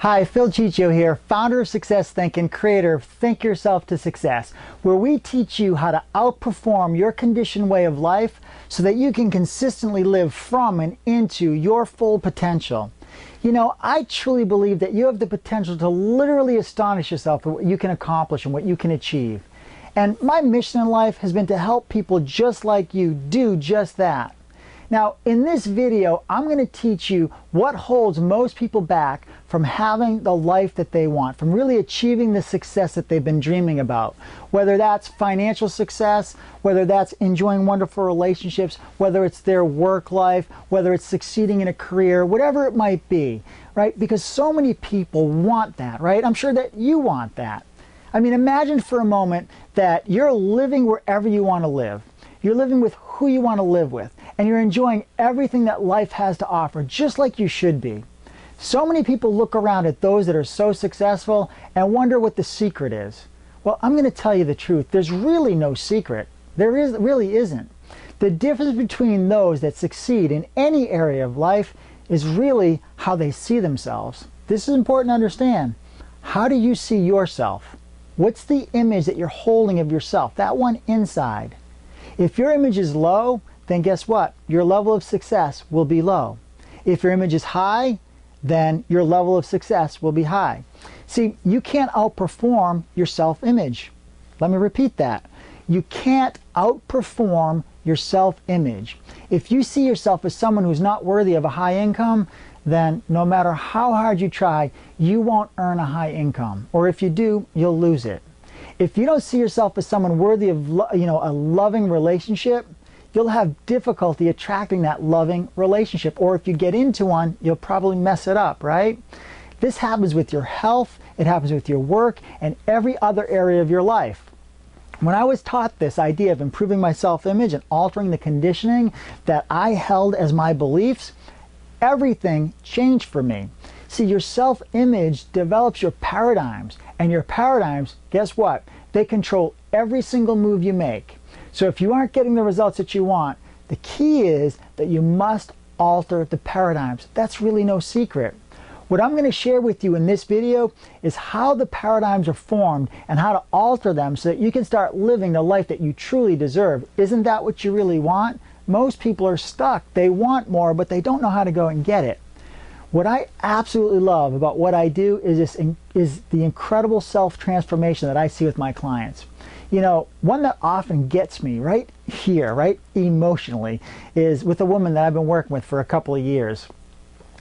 Hi, Phil Ciccio here, founder of Success Think and creator of Think Yourself to Success, where we teach you how to outperform your conditioned way of life so that you can consistently live from and into your full potential. You know, I truly believe that you have the potential to literally astonish yourself at what you can accomplish and what you can achieve. And my mission in life has been to help people just like you do just that. Now, in this video, I'm going to teach you what holds most people back from having the life that they want, from really achieving the success that they've been dreaming about. Whether that's financial success, whether that's enjoying wonderful relationships, whether it's their work life, whether it's succeeding in a career, whatever it might be, right? Because so many people want that, right? I'm sure that you want that. I mean, imagine for a moment that you're living wherever you want to live. You're living with who you want to live with, and you're enjoying everything that life has to offer, just like you should be. So many people look around at those that are so successful and wonder what the secret is. Well, I'm going to tell you the truth. There's really no secret. Really isn't. The difference between those that succeed in any area of life is really how they see themselves. This is important to understand. How do you see yourself? What's the image that you're holding of yourself? That one inside. If your image is low, then guess what? Your level of success will be low. If your image is high, then your level of success will be high. See, you can't outperform your self-image. Let me repeat that. You can't outperform your self-image. If you see yourself as someone who's not worthy of a high income, then no matter how hard you try, you won't earn a high income. Or if you do, you'll lose it. If you don't see yourself as someone worthy of a loving relationship, you'll have difficulty attracting that loving relationship. Or if you get into one, you'll probably mess it up, right? This happens with your health, it happens with your work, and every other area of your life. When I was taught this idea of improving my self-image and altering the conditioning that I held as my beliefs, everything changed for me. See, your self-image develops your paradigms, and your paradigms, guess what? They control every single move you make. So if you aren't getting the results that you want, the key is that you must alter the paradigms. That's really no secret. What I'm going to share with you in this video is how the paradigms are formed and how to alter them so that you can start living the life that you truly deserve. Isn't that what you really want? Most people are stuck. They want more, but they don't know how to go and get it. What I absolutely love about what I do is the incredible self-transformation that I see with my clients. You know, one that often gets me right here, right emotionally, is with a woman that I've been working with for a couple of years.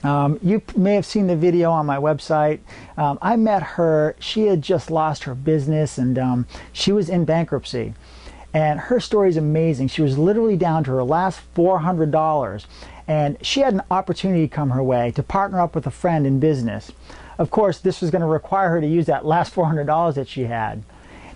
You may have seen the video on my website. I met her. She had just lost her business, and she was in bankruptcy. And her story is amazing. She was literally down to her last $400. And she had an opportunity come her way to partner up with a friend in business. Of course, this was going to require her to use that last $400 that she had.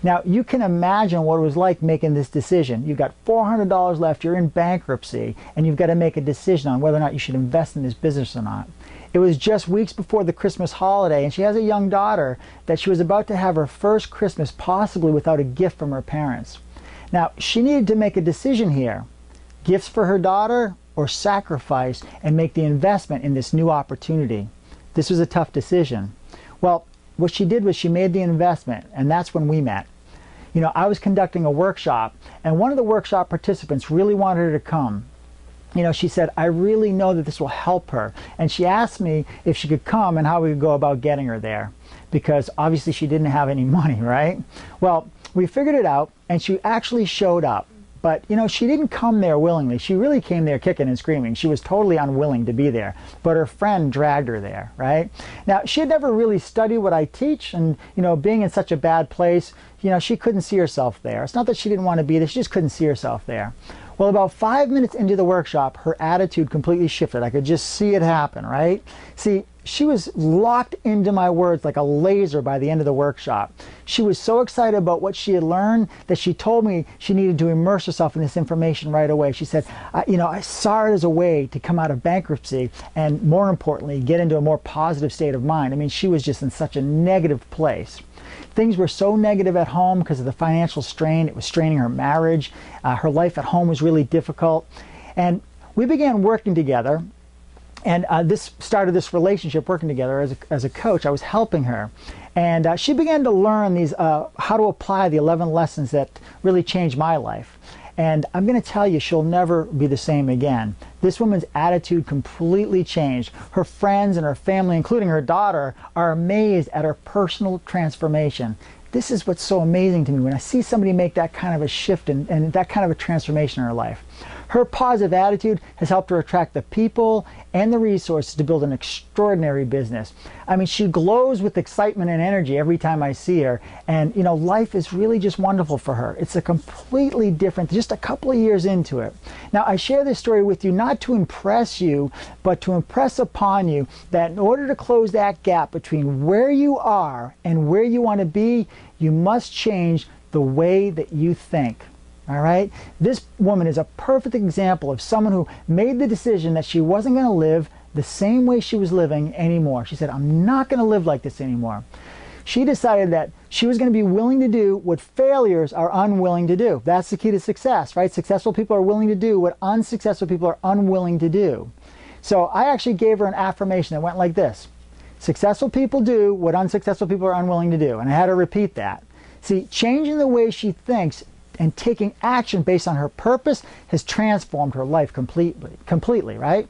Now, you can imagine what it was like making this decision. You've got $400 left, you're in bankruptcy, and you've got to make a decision on whether or not you should invest in this business or not. It was just weeks before the Christmas holiday, and she has a young daughter that she was about to have her first Christmas possibly without a gift from her parents. Now, she needed to make a decision here. Gifts for her daughter or sacrifice and make the investment in this new opportunity. This was a tough decision. Well, what she did was she made the investment, and that's when we met. You know, I was conducting a workshop, and one of the workshop participants really wanted her to come. You know, she said, I really know that this will help her. And she asked me if she could come and how we could go about getting her there, because obviously she didn't have any money, right? Well, we figured it out, and she actually showed up. But, you know, she didn't come there willingly. She really came there kicking and screaming. She was totally unwilling to be there. But her friend dragged her there, right? Now, she had never really studied what I teach. And, you know, being in such a bad place, you know, she couldn't see herself there. It's not that she didn't want to be there. She just couldn't see herself there. Well, about 5 minutes into the workshop, her attitude completely shifted. I could just see it happen, right? See, she was locked into my words like a laser by the end of the workshop. She was so excited about what she had learned that she told me she needed to immerse herself in this information right away. She said, you know, I saw it as a way to come out of bankruptcy and, more importantly, get into a more positive state of mind. I mean, she was just in such a negative place. Things were so negative at home because of the financial strain. It was straining her marriage. Her life at home was really difficult. And we began working together. And this started this relationship working together as a coach. I was helping her. And she began to learn these how to apply the 11 lessons that really changed my life. And I'm going to tell you, she'll never be the same again. This woman's attitude completely changed. Her friends and her family, including her daughter, are amazed at her personal transformation. This is what's so amazing to me when I see somebody make that kind of a shift and that kind of a transformation in her life. Her positive attitude has helped her attract the people and the resources to build an extraordinary business. I mean, she glows with excitement and energy every time I see her. And, you know, life is really just wonderful for her. It's a completely different, just a couple of years into it. Now, I share this story with you not to impress you, but to impress upon you that in order to close that gap between where you are and where you want to be, you must change the way that you think. All right? This woman is a perfect example of someone who made the decision that she wasn't going to live the same way she was living anymore. She said, I'm not going to live like this anymore. She decided that she was going to be willing to do what failures are unwilling to do. That's the key to success, right? Successful people are willing to do what unsuccessful people are unwilling to do. So I actually gave her an affirmation that went like this. Successful people do what unsuccessful people are unwilling to do. And I had her repeat that. See, changing the way she thinks and taking action based on her purpose has transformed her life completely, right?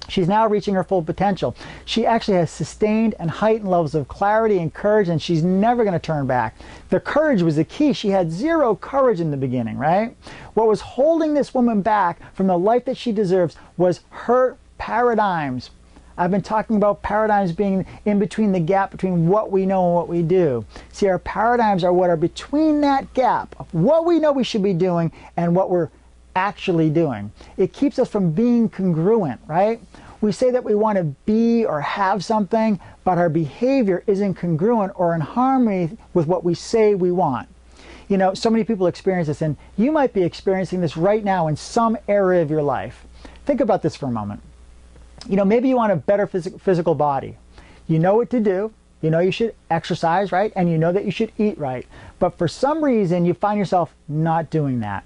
She's now reaching her full potential. She actually has sustained and heightened levels of clarity and courage, and she's never going to turn back. The courage was the key. She had zero courage in the beginning, right? What was holding this woman back from the life that she deserves was her paradigms. I've been talking about paradigms being in between the gap between what we know and what we do. See, our paradigms are what are between that gap of what we know we should be doing and what we're actually doing. It keeps us from being congruent, right? We say that we want to be or have something, but our behavior isn't congruent or in harmony with what we say we want. You know, so many people experience this, and you might be experiencing this right now in some area of your life. Think about this for a moment. You know, maybe you want a better physical body. You know what to do. You know you should exercise, right? And you know that you should eat right. But for some reason, you find yourself not doing that.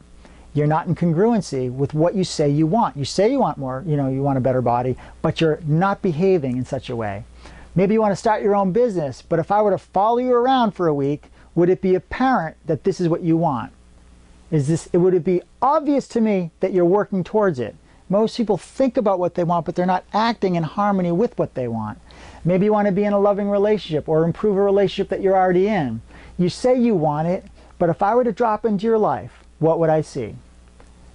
You're not in congruency with what you say you want. You say you want more, you know, you want a better body, but you're not behaving in such a way. Maybe you want to start your own business, but if I were to follow you around for a week, would it be apparent that this is what you want? Would it be obvious to me that you're working towards it? Most people think about what they want, but they're not acting in harmony with what they want. Maybe you want to be in a loving relationship or improve a relationship that you're already in. You say you want it, but if I were to drop into your life, what would I see?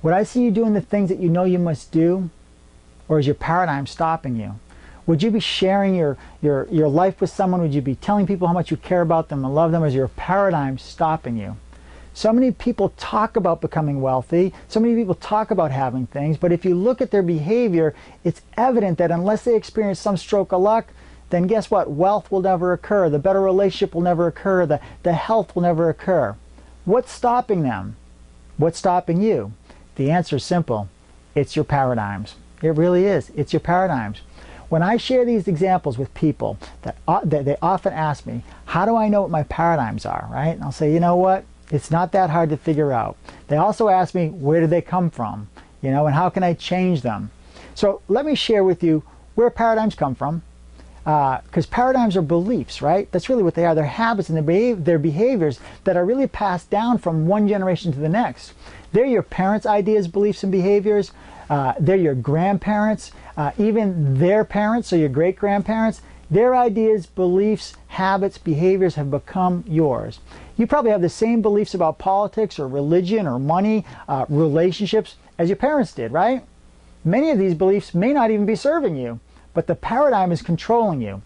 Would I see you doing the things that you know you must do? Or is your paradigm stopping you? Would you be sharing your life with someone? Would you be telling people how much you care about them and love them? Or is your paradigm stopping you? So many people talk about becoming wealthy. So many people talk about having things. But if you look at their behavior, it's evident that unless they experience some stroke of luck, then guess what? Wealth will never occur. The better relationship will never occur. The health will never occur. What's stopping them? What's stopping you? The answer is simple. It's your paradigms. It really is. It's your paradigms. When I share these examples with people, that they often ask me, how do I know what my paradigms are, right? And I'll say, you know what? It's not that hard to figure out. They also ask me, where do they come from? You know, and how can I change them? So let me share with you where paradigms come from. Because paradigms are beliefs, right? That's really what they are. They're habits and their behaviors that are really passed down from one generation to the next. They're your parents' ideas, beliefs, and behaviors. They're your grandparents, even their parents, so your great-grandparents. Their ideas, beliefs, habits, behaviors have become yours. You probably have the same beliefs about politics or religion or money, relationships as your parents did, right? Many of these beliefs may not even be serving you, but the paradigm is controlling you.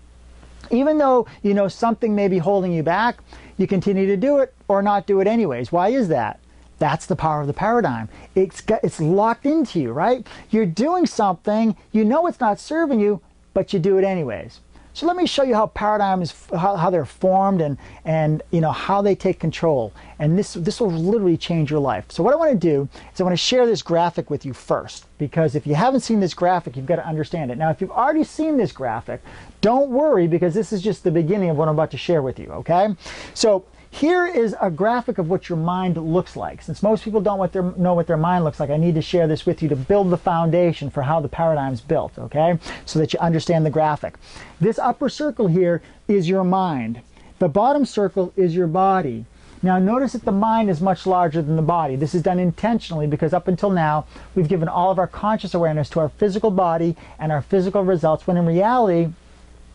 Even though you know something may be holding you back, you continue to do it or not do it anyways. Why is that? That's the power of the paradigm. It's locked into you, right? You're doing something, you know it's not serving you, but you do it anyways. So let me show you how paradigms, how they're formed and you know how they take control. And this will literally change your life. So what I want to do is I want to share this graphic with you first, because if you haven't seen this graphic, you've got to understand it. Now, if you've already seen this graphic, don't worry, because this is just the beginning of what I'm about to share with you, okay? So Here is a graphic of what your mind looks like. Since most people don't know what their mind looks like, I need to share this with you to build the foundation for how the paradigm's built, okay? So that you understand the graphic. This upper circle here is your mind. The bottom circle is your body. Now notice that the mind is much larger than the body. This is done intentionally because up until now, we've given all of our conscious awareness to our physical body and our physical results, when in reality,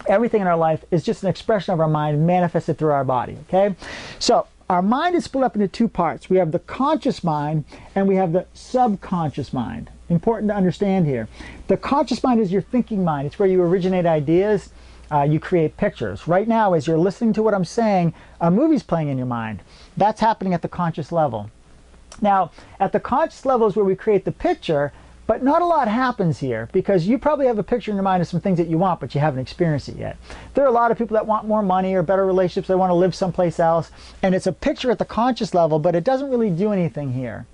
everything in our life is just an expression of our mind manifested through our body, okay? So our mind is split up into two parts. We have the conscious mind and we have the subconscious mind. Important to understand here. The conscious mind is your thinking mind. It's where you originate ideas. You create pictures. Right now, as you're listening to what I'm saying, a movie's playing in your mind. That's happening at the conscious level. Now, at the conscious level is where we create the picture, but not a lot happens here, because you probably have a picture in your mind of some things that you want, but you haven't experienced it yet. There are a lot of people that want more money or better relationships. They want to live someplace else, and it's a picture at the conscious level, but it doesn't really do anything here.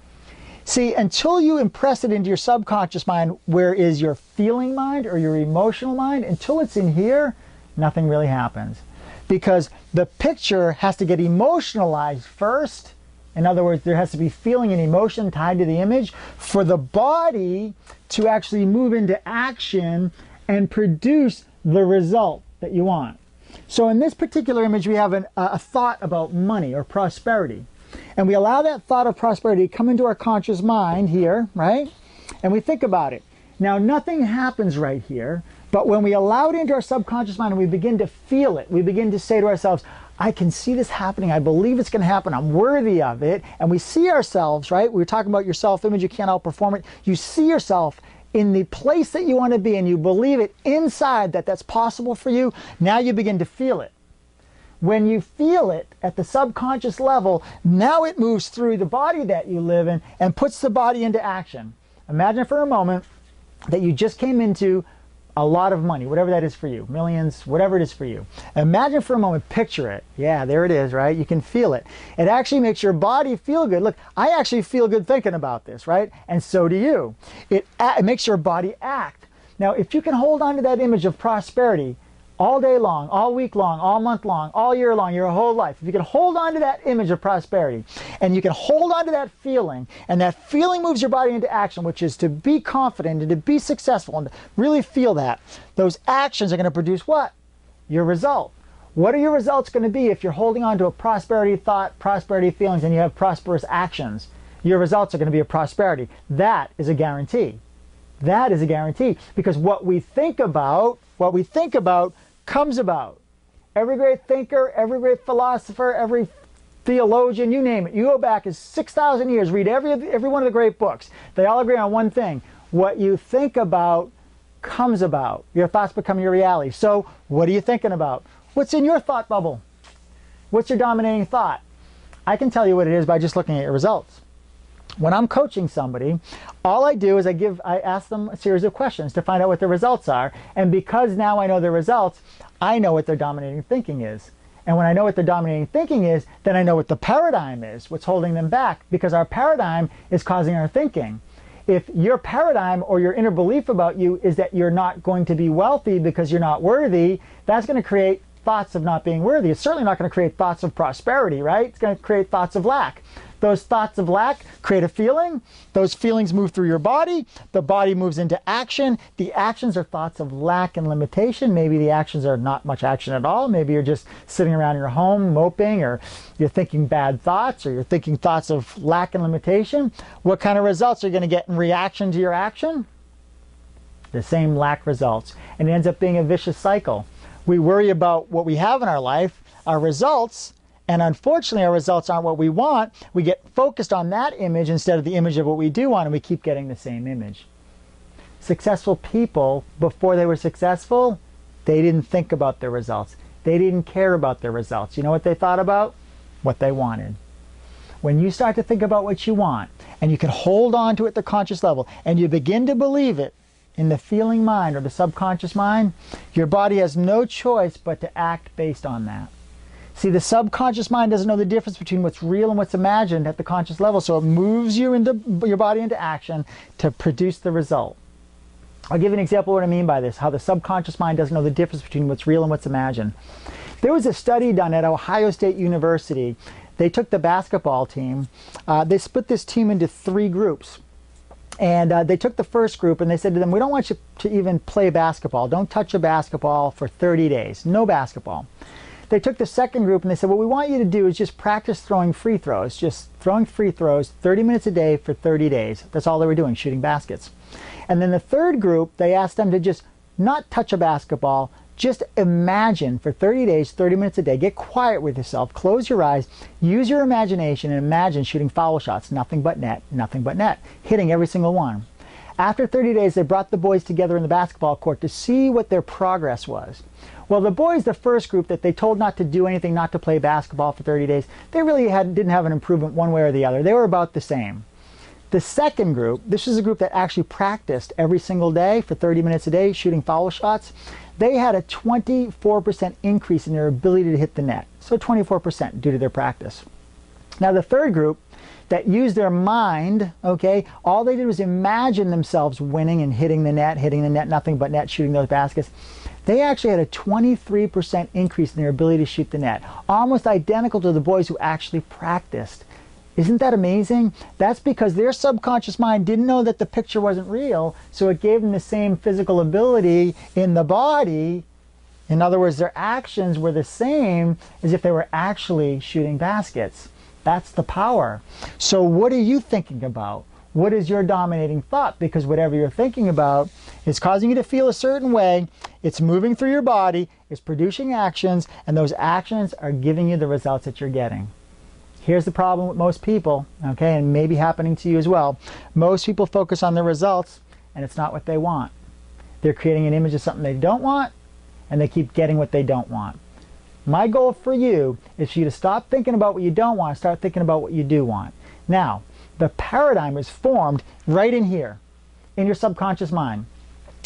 See, until you impress it into your subconscious mind, where is your feeling mind or your emotional mind, until it's in here, nothing really happens. Because the picture has to get emotionalized first. In other words, there has to be feeling and emotion tied to the image for the body to actually move into action and produce the result that you want. So in this particular image, we have a thought about money or prosperity. And we allow that thought of prosperity to come into our conscious mind here, right? And we think about it. Now, nothing happens right here, but when we allow it into our subconscious mind and we begin to feel it, we begin to say to ourselves, I can see this happening. I believe it's going to happen. I'm worthy of it. And we see ourselves, right? We were talking about your self-image. You can't outperform it. You see yourself in the place that you want to be, and you believe it inside that that's possible for you. Now you begin to feel it. When you feel it at the subconscious level, now it moves through the body that you live in and puts the body into action. Imagine for a moment that you just came into a lot of money, whatever that is for you, millions, whatever it is for you. Imagine for a moment, picture it. Yeah, there it is, right? You can feel it. It actually makes your body feel good. Look, I actually feel good thinking about this, right? And so do you. It makes your body act. Now, if you can hold on to that image of prosperity all day long, all week long, all month long, all year long, your whole life, if you can hold on to that image of prosperity, and you can hold on to that feeling, and that feeling moves your body into action, which is to be confident and to be successful and to really feel that, those actions are going to produce what? Your result. What are your results going to be if you're holding on to a prosperity thought, prosperity feelings, and you have prosperous actions? Your results are going to be a prosperity. That is a guarantee. That is a guarantee, because what we think about comes about. Every great thinker, every great philosopher, every theologian, you name it. You go back as 6,000 years, read every one of the great books. They all agree on one thing. What you think about comes about. Your thoughts become your reality. So what are you thinking about? What's in your thought bubble? What's your dominating thought? I can tell you what it is by just looking at your results. When I'm coaching somebody, all I do is I ask them a series of questions to find out what their results are. And because now I know their results, I know what their dominating thinking is. And when I know what their dominating thinking is, then I know what the paradigm is, what's holding them back, because our paradigm is causing our thinking. If your paradigm or your inner belief about you is that you're not going to be wealthy because you're not worthy, that's going to create thoughts of not being worthy. It's certainly not going to create thoughts of prosperity, right? It's going to create thoughts of lack. Those thoughts of lack create a feeling. Those feelings move through your body. The body moves into action. The actions are thoughts of lack and limitation. Maybe the actions are not much action at all. Maybe you're just sitting around your home moping, or you're thinking bad thoughts, or you're thinking thoughts of lack and limitation. What kind of results are you going to get in reaction to your action? The same lack results. And it ends up being a vicious cycle. We worry about what we have in our life, our results, and unfortunately our results aren't what we want. We get focused on that image instead of the image of what we do want, and we keep getting the same image. Successful people, before they were successful, they didn't think about their results. They didn't care about their results. You know what they thought about? What they wanted. When you start to think about what you want, and you can hold on to it at the conscious level, and you begin to believe it in the feeling mind or the subconscious mind, your body has no choice but to act based on that. See, the subconscious mind doesn't know the difference between what's real and what's imagined at the conscious level, so it moves you into your body into action to produce the result. I'll give you an example of what I mean by this, how the subconscious mind doesn't know the difference between what's real and what's imagined. There was a study done at Ohio State University. They took the basketball team. They split this team into 3 groups. And they took the first group and they said to them, we don't want you to even play basketball. Don't touch a basketball for 30 days. No basketball. They took the second group and they said, what we want you to do is just practice throwing free throws. Just throwing free throws 30 minutes a day for 30 days. That's all they were doing, shooting baskets. And then the third group, they asked them to just not touch a basketball. Just imagine for 30 days, 30 minutes a day, get quiet with yourself, close your eyes, use your imagination, and imagine shooting foul shots, nothing but net, hitting every single one. After 30 days, they brought the boys together in the basketball court to see what their progress was. Well, the boys, the first group that they told not to do anything, not to play basketball for 30 days, they really didn't have an improvement one way or the other. They were about the same. The second group, this is a group that actually practiced every single day for 30 minutes a day, shooting foul shots. They had a 24% increase in their ability to hit the net. So 24% due to their practice. Now the third group that used their mind, okay, all they did was imagine themselves winning and hitting the net, nothing but net, shooting those baskets. They actually had a 23% increase in their ability to shoot the net, almost identical to the boys who actually practiced. Isn't that amazing? That's because their subconscious mind didn't know that the picture wasn't real, so it gave them the same physical ability in the body. In other words, their actions were the same as if they were actually shooting baskets. That's the power. So what are you thinking about? What is your dominating thought? Because whatever you're thinking about is causing you to feel a certain way. It's moving through your body, it's producing actions, and those actions are giving you the results that you're getting. Here's the problem with most people, okay, and maybe happening to you as well. Most people focus on the results, and it's not what they want. They're creating an image of something they don't want, and they keep getting what they don't want. My goal for you is for you to stop thinking about what you don't want and start thinking about what you do want. Now, the paradigm is formed right in here, in your subconscious mind.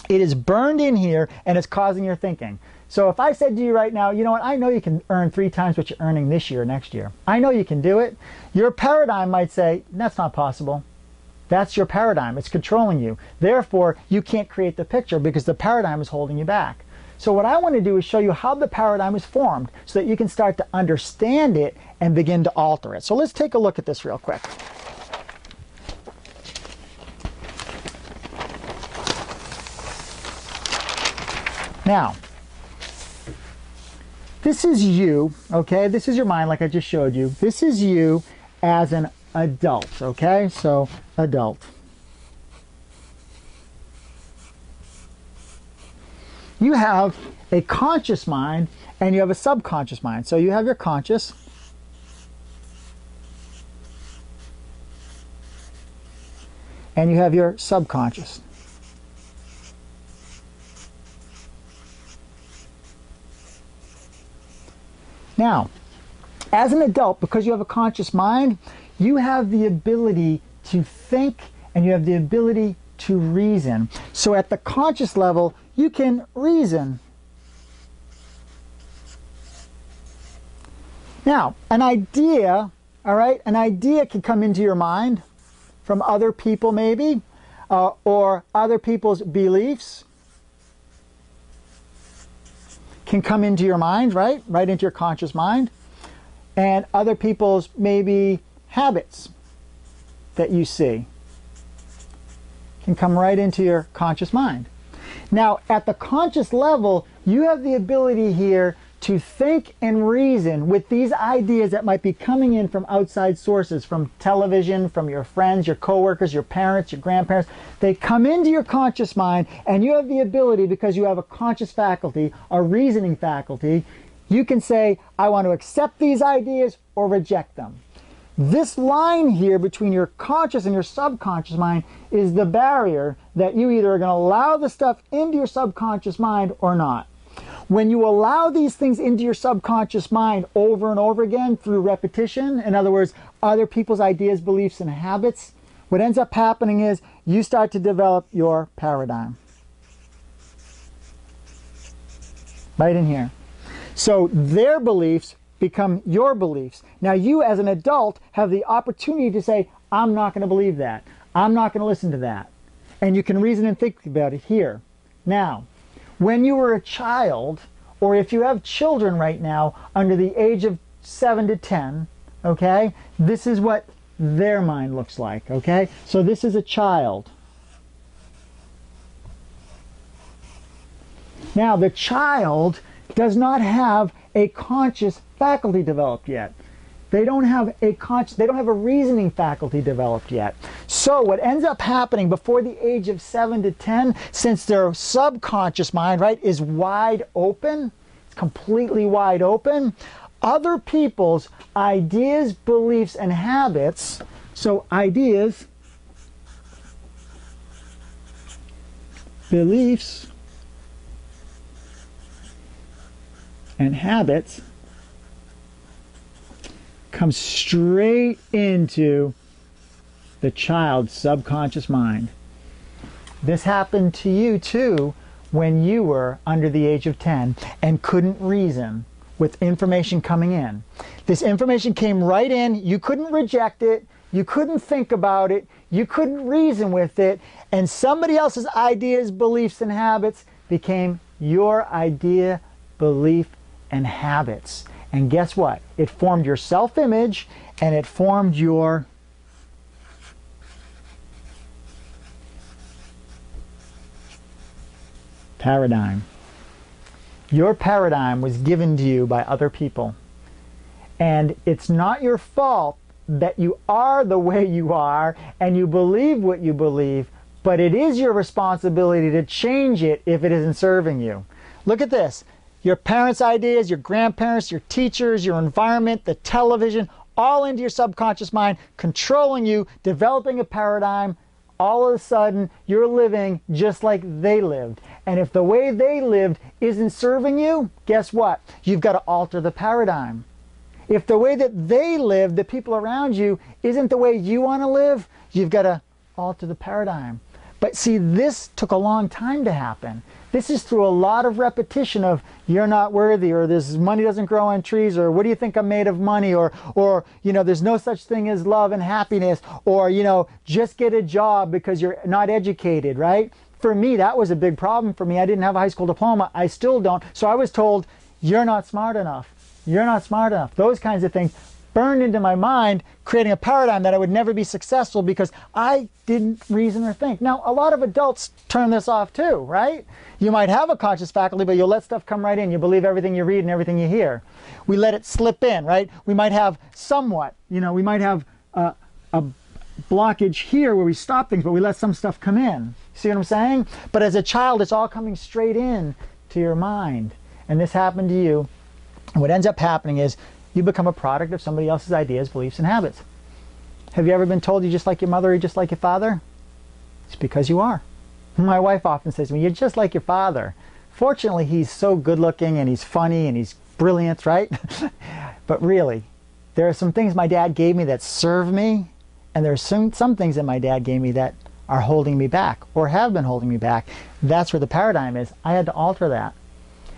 It is burned in here, and it's causing your thinking. So if I said to you right now, you know what, I know you can earn 3 times what you're earning this year or next year. I know you can do it. Your paradigm might say, that's not possible. That's your paradigm. It's controlling you. Therefore, you can't create the picture because the paradigm is holding you back. So what I want to do is show you how the paradigm is formed so that you can start to understand it and begin to alter it. So let's take a look at this real quick. Now, this is you, okay? This is your mind like I just showed you. This is you as an adult, okay? So, adult. You have a conscious mind and you have a subconscious mind. So you have your conscious and you have your subconscious. Now, as an adult, because you have a conscious mind, you have the ability to think and you have the ability to reason. So at the conscious level, you can reason. Now, an idea, all right, an idea can come into your mind from other people maybe, or other people's beliefs can come into your mind, right into your conscious mind, and other people's maybe habits that you see can come right into your conscious mind. Now, at the conscious level, you have the ability here to think and reason with these ideas that might be coming in from outside sources, from television, from your friends, your coworkers, your parents, your grandparents. They come into your conscious mind, and you have the ability, because you have a conscious faculty, a reasoning faculty, you can say, I want to accept these ideas or reject them. This line here between your conscious and your subconscious mind is the barrier that you either are going to allow the stuff into your subconscious mind or not. When you allow these things into your subconscious mind over and over again through repetition, in other words, other people's ideas, beliefs, and habits, what ends up happening is you start to develop your paradigm. Right in here. So their beliefs become your beliefs. Now you as an adult have the opportunity to say, I'm not going to believe that. I'm not going to listen to that. And you can reason and think about it here. Now, when you were a child or if you have children right now under the age of 7 to 10, okay, this is what their mind looks like, okay? So this is a child. Now, the child does not have a conscious faculty developed yet. They don't have a reasoning faculty developed yet. So what ends up happening before the age of 7 to 10, since their subconscious mind, right, is wide open, it's completely wide open, other people's ideas, beliefs, and habits, so ideas, beliefs, and habits come straight into the child's subconscious mind. This happened to you too when you were under the age of 10 and couldn't reason with information coming in. This information came right in, you couldn't reject it, you couldn't think about it, you couldn't reason with it, and somebody else's ideas, beliefs, and habits became your idea, belief, and habits. And guess what? It formed your self-image, and it formed your paradigm. Your paradigm was given to you by other people. And it's not your fault that you are the way you are and you believe what you believe, but it is your responsibility to change it if it isn't serving you. Look at this. Your parents' ideas, your grandparents, your teachers, your environment, the television, all into your subconscious mind, controlling you, developing a paradigm. All of a sudden, you're living just like they lived. And if the way they lived isn't serving you, guess what? You've got to alter the paradigm. If the way that they live, the people around you, isn't the way you want to live, you've got to alter the paradigm. But see, this took a long time to happen. This is through a lot of repetition of you're not worthy, or this money doesn't grow on trees, or what do you think I'm made of money, or you know, there's no such thing as love and happiness, or you know, just get a job because you're not educated, right? For me, that was a big problem for me. I didn't have a high school diploma. I still don't. So I was told, you're not smart enough. You're not smart enough. Those kinds of things burned into my mind, creating a paradigm that I would never be successful because I didn't reason or think. Now, a lot of adults turn this off too, right? You might have a conscious faculty, but you'll let stuff come right in. You believe everything you read and everything you hear. We let it slip in, right? We might have somewhat, you know, we might have a blockage here where we stop things, but we let some stuff come in. See what I'm saying? But as a child, it's all coming straight in to your mind. And this happened to you. And what ends up happening is you become a product of somebody else's ideas, beliefs, and habits. Have you ever been told you're just like your mother or just like your father? It's because you are. My wife often says to me, you're just like your father. Fortunately, he's so good looking and he's funny and he's brilliant, right? But really, there are some things my dad gave me that serve me, and there are some things that my dad gave me that are holding me back or have been holding me back. That's where the paradigm is. I had to alter that.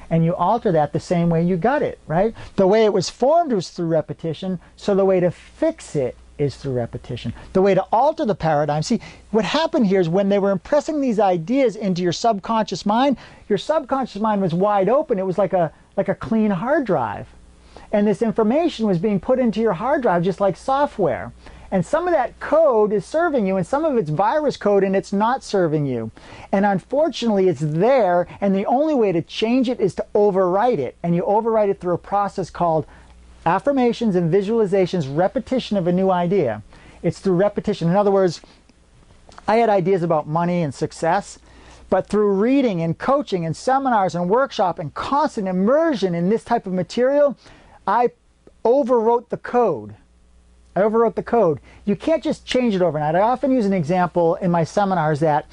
And you alter that the same way you got it, right? The way it was formed was through repetition, so the way to fix it is through repetition. The way to alter the paradigm, see, what happened here is when they were impressing these ideas into your subconscious mind was wide open. It was like a clean hard drive. And this information was being put into your hard drive just like software. And some of that code is serving you, and some of it's virus code, and it's not serving you. And unfortunately, it's there, and the only way to change it is to overwrite it. And you overwrite it through a process called affirmations and visualizations, repetition of a new idea. It's through repetition. In other words, I had ideas about money and success, but through reading and coaching and seminars and workshop and constant immersion in this type of material, I overwrote the code. I overwrote the code. You can't just change it overnight. I often use an example in my seminars that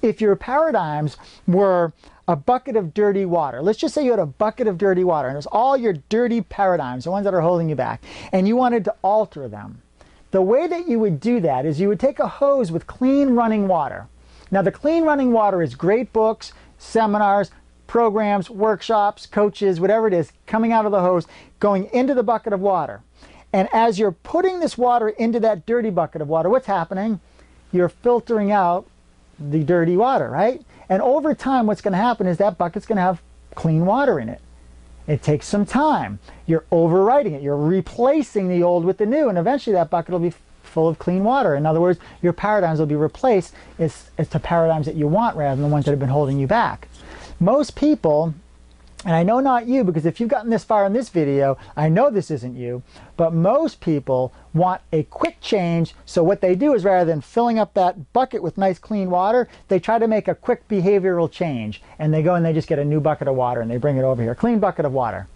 if your paradigms were a bucket of dirty water, let's just say you had a bucket of dirty water and it was all your dirty paradigms, the ones that are holding you back, and you wanted to alter them. The way that you would do that is you would take a hose with clean running water. Now the clean running water is great books, seminars, programs, workshops, coaches, whatever it is, coming out of the hose, going into the bucket of water. And as you're putting this water into that dirty bucket of water, what's happening? You're filtering out the dirty water, right? And over time, what's going to happen is that bucket's going to have clean water in it. It takes some time. You're overwriting it. You're replacing the old with the new, and eventually that bucket will be full of clean water. In other words, your paradigms will be replaced as to paradigms that you want rather than the ones that have been holding you back. Most people, and I know not you, because if you've gotten this far in this video, I know this isn't you, but most people want a quick change. So what they do is, rather than filling up that bucket with nice clean water, they try to make a quick behavioral change, and they go and they just get a new bucket of water and they bring it over here, clean bucket of water.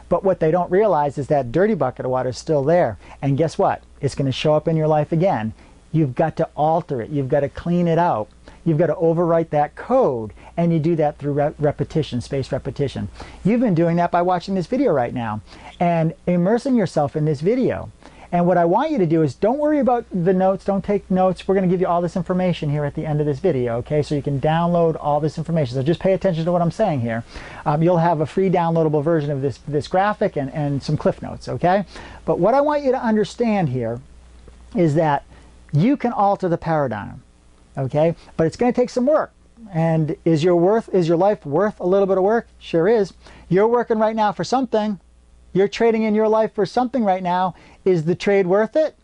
But what they don't realize is that dirty bucket of water is still there. And guess what? It's going to show up in your life again. You've got to alter it. You've got to clean it out. You've got to overwrite that code. And you do that through repetition, spaced repetition. You've been doing that by watching this video right now and immersing yourself in this video. And what I want you to do is, don't worry about the notes. Don't take notes. We're going to give you all this information here at the end of this video, okay? So you can download all this information. So just pay attention to what I'm saying here. You'll have a free downloadable version of this graphic and some cliff notes, okay? But what I want you to understand here is that you can alter the paradigm, okay? But it's going to take some work. And is your life worth a little bit of work? Sure is. You're working right now for something. You're trading in your life for something right now. Is the trade worth it?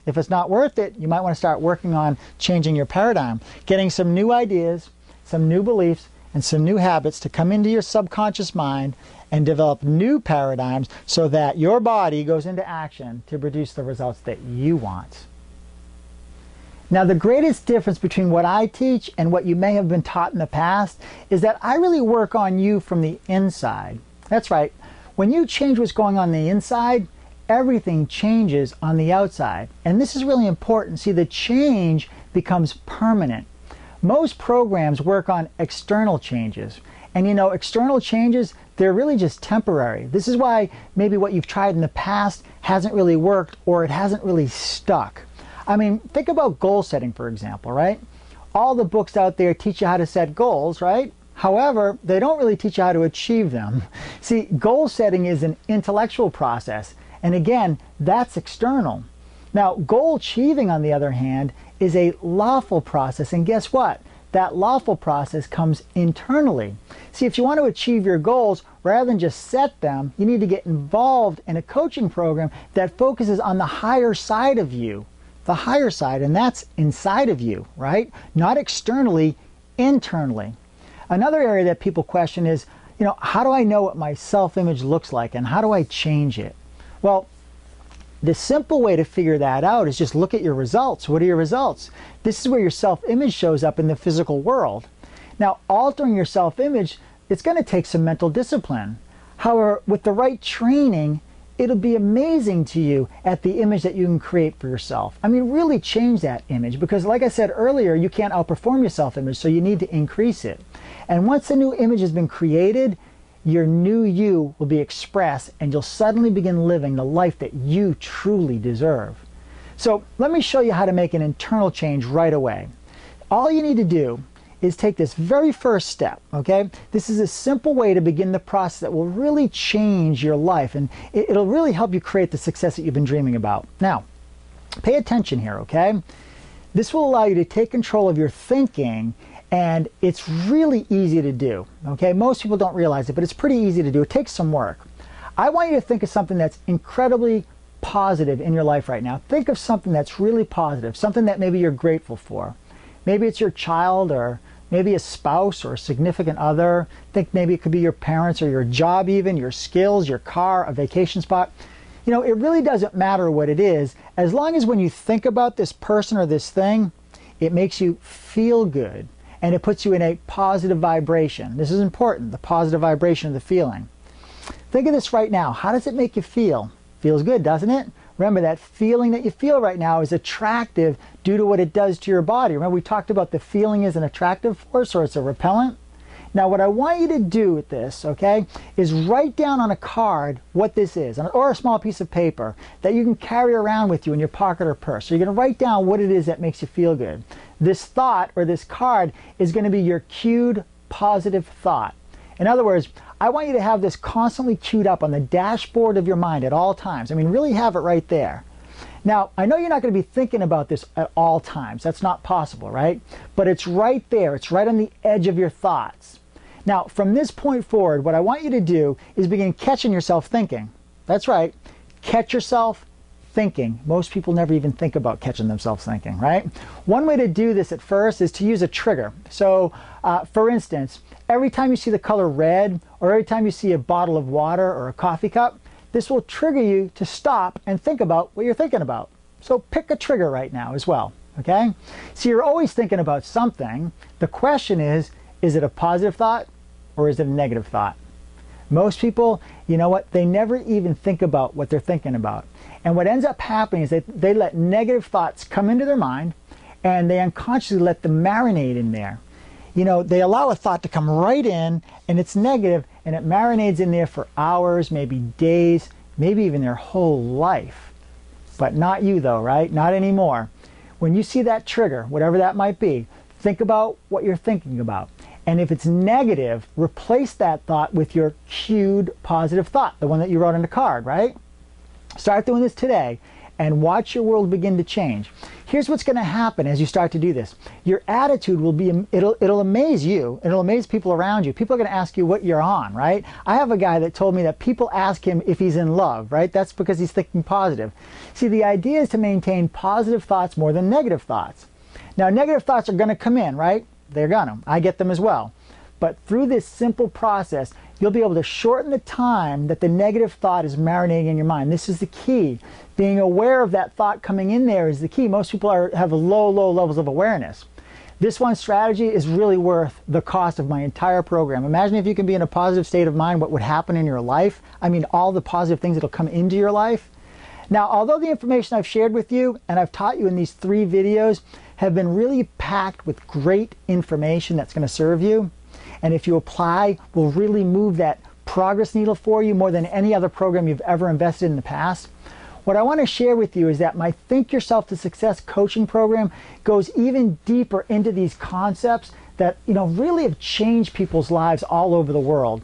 If it's not worth it, you might want to start working on changing your paradigm, getting some new ideas, some new beliefs, and some new habits to come into your subconscious mind and develop new paradigms so that your body goes into action to produce the results that you want. Now, the greatest difference between what I teach and what you may have been taught in the past is that I really work on you from the inside. That's right. When you change what's going on the inside, everything changes on the outside. And this is really important. See, the change becomes permanent. Most programs work on external changes. And you know, external changes, they're really just temporary. This is why maybe what you've tried in the past hasn't really worked, or it hasn't really stuck. I mean, think about goal setting, for example, right? All the books out there teach you how to set goals, right? However, they don't really teach you how to achieve them. See, goal setting is an intellectual process. And again, that's external. Now, goal achieving, on the other hand, is a lawful process. And guess what? That lawful process comes internally. See, if you want to achieve your goals, rather than just set them, you need to get involved in a coaching program that focuses on the higher side of you. The higher side, and that's inside of you, right? Not externally, internally. Another area that people question is, you know, how do I know what my self-image looks like, and how do I change it? Well, the simple way to figure that out is just look at your results. What are your results? This is where your self-image shows up in the physical world. Now, altering your self-image, it's going to take some mental discipline. However, with the right training, it'll be amazing to you at the image that you can create for yourself. I mean, really change that image, because like I said earlier, you can't outperform your self-image, so you need to increase it. And once a new image has been created, your new you will be expressed, and you'll suddenly begin living the life that you truly deserve. So let me show you how to make an internal change right away. All you need to do is take this very first step, okay? This is a simple way to begin the process that will really change your life, and it'll really help you create the success that you've been dreaming about. Now, pay attention here, okay? This will allow you to take control of your thinking, and it's really easy to do, okay? Most people don't realize it, but it's pretty easy to do. It takes some work. I want you to think of something that's incredibly positive in your life right now. Think of something that's really positive, something that maybe you're grateful for. Maybe it's your child, or maybe a spouse or a significant other. Think maybe it could be your parents or your job even, your skills, your car, a vacation spot. You know, it really doesn't matter what it is, as long as when you think about this person or this thing, it makes you feel good and it puts you in a positive vibration. This is important, the positive vibration of the feeling. Think of this right now. How does it make you feel? Feels good, doesn't it? Remember, that feeling that you feel right now is attractive due to what it does to your body. Remember, we talked about the feeling is an attractive force, or it's a repellent. Now, what I want you to do with this, okay, is write down on a card what this is, or a small piece of paper that you can carry around with you in your pocket or purse. So you're going to write down what it is that makes you feel good. This thought, or this card, is going to be your cued positive thought. In other words, I want you to have this constantly queued up on the dashboard of your mind at all times. I mean, really have it right there. Now, I know you're not going to be thinking about this at all times. That's not possible, right? But it's right there. It's right on the edge of your thoughts. Now, from this point forward, what I want you to do is begin catching yourself thinking. That's right, catch yourself thinking. Most people never even think about catching themselves thinking, right? One way to do this at first is to use a trigger. So, for instance, every time you see the color red, or every time you see a bottle of water or a coffee cup, this will trigger you to stop and think about what you're thinking about. So pick a trigger right now as well, okay? So you're always thinking about something. The question is it a positive thought or is it a negative thought? Most people, you know what, they never even think about what they're thinking about. And what ends up happening is that they let negative thoughts come into their mind and they unconsciously let them marinate in there. You know, they allow a thought to come right in and it's negative and it marinates in there for hours, maybe days, maybe even their whole life. But not you though, right? Not anymore. When you see that trigger, whatever that might be, think about what you're thinking about. And if it's negative, replace that thought with your cued positive thought, the one that you wrote on the card, right? Start doing this today and watch your world begin to change. Here's what's going to happen as you start to do this. Your attitude will be, it'll amaze you, it'll amaze people around you. People are going to ask you what you're on, right? I have a guy that told me that people ask him if he's in love, right? That's because he's thinking positive. See, the idea is to maintain positive thoughts more than negative thoughts. Now, negative thoughts are going to come in, right? They're gonna. I get them as well. But through this simple process, you'll be able to shorten the time that the negative thought is marinating in your mind. This is the key. Being aware of that thought coming in there is the key. Most people have low levels of awareness. This one strategy is really worth the cost of my entire program. Imagine if you can be in a positive state of mind, what would happen in your life. I mean, all the positive things that'll come into your life. Now, although the information I've shared with you and I've taught you in these 3 videos have been really packed with great information that's going to serve you, and if you apply, will really move that progress needle for you more than any other program you've ever invested in the past. What I want to share with you is that my Think Yourself to Success coaching program goes even deeper into these concepts that, you know, really have changed people's lives all over the world.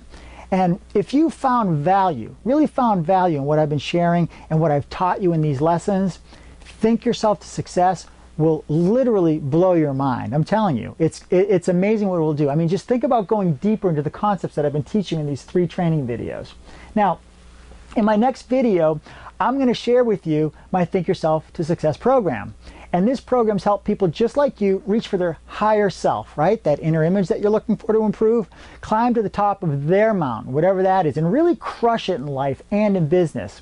And if you found value, really found value in what I've been sharing and what I've taught you in these lessons, Think Yourself to Success will literally blow your mind. I'm telling you, it's amazing what it will do. I mean, just think about going deeper into the concepts that I've been teaching in these 3 training videos. Now, in my next video, I'm going to share with you my Think Yourself to Success program. And this program's helped people just like you reach for their higher self, right? That inner image that you're looking for to improve, climb to the top of their mountain, whatever that is, and really crush it in life and in business.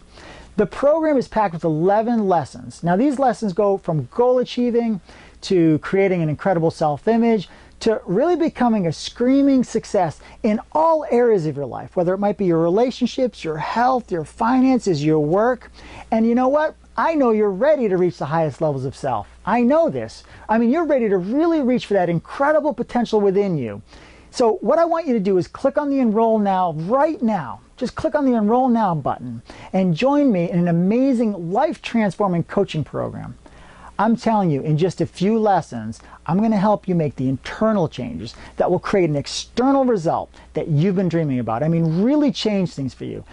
The program is packed with 11 lessons. Now, these lessons go from goal achieving to creating an incredible self-image to really becoming a screaming success in all areas of your life, whether it might be your relationships, your health, your finances, your work. And you know what? I know you're ready to reach the highest levels of self. I know this. I mean, you're ready to really reach for that incredible potential within you. So what I want you to do is click on the Enroll Now right now. Just click on the Enroll Now button and join me in an amazing life-transforming coaching program. I'm telling you, in just a few lessons, I'm going to help you make the internal changes that will create an external result that you've been dreaming about. I mean, really change things for you.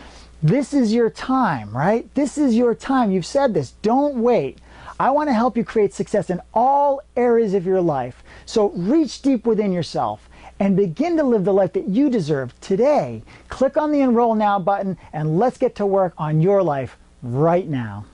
This is your time, right? This is your time. You've said this. Don't wait. I want to help you create success in all areas of your life. So reach deep within yourself and begin to live the life that you deserve today. Click on the Enroll Now button and let's get to work on your life right now.